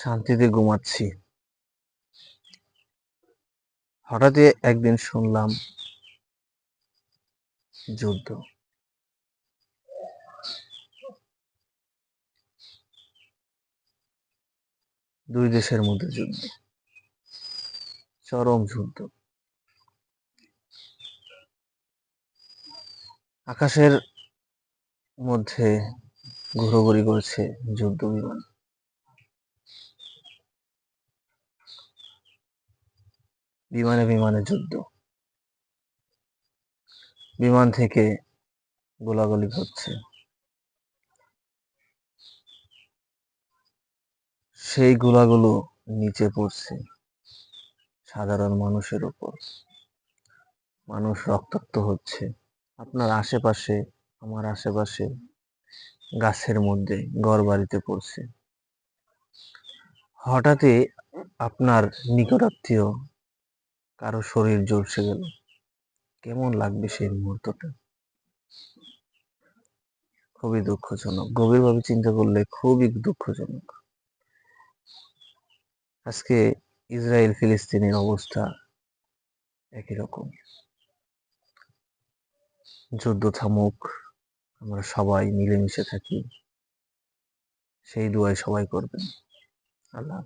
শান্তিতে ঘুমাচ্ছি। হঠাৎই একদিন শুনলাম যুদ্ধ। দুই দেশের মধ্যে যুদ্ধ, চরম যুদ্ধ। আকাশের মধ্যে ঘোরাঘুরি করছে যুদ্ধ বিমান। বিমানে বিমানে যুদ্ধ। বিমান থেকে গোলাগুলি হচ্ছে। সেই গোলাগুলো নিচে পড়ছে সাধারণ মানুষের উপর। মানুষ রক্তাক্ত হচ্ছে। আপনার আশেপাশে, আমার আশেপাশে গাছের মধ্যে, ঘরবাড়িতে পড়ছে। হঠাৎই আপনার নিকটাত্মীয় কারো শরীর ঝলসে গেল, কেমন লাগবে সেই মুহূর্তটা? খুবই দুঃখজনক। গভীরভাবে চিন্তা করলে খুবই দুঃখজনক। আজকে ইসরায়েল ফিলিস্তিনের অবস্থা একই রকম। যুদ্ধ থামুক, আমরা সবাই মিলেমিশে থাকি, সেই দোয়াই সবাই করবেন। আল্লাহ।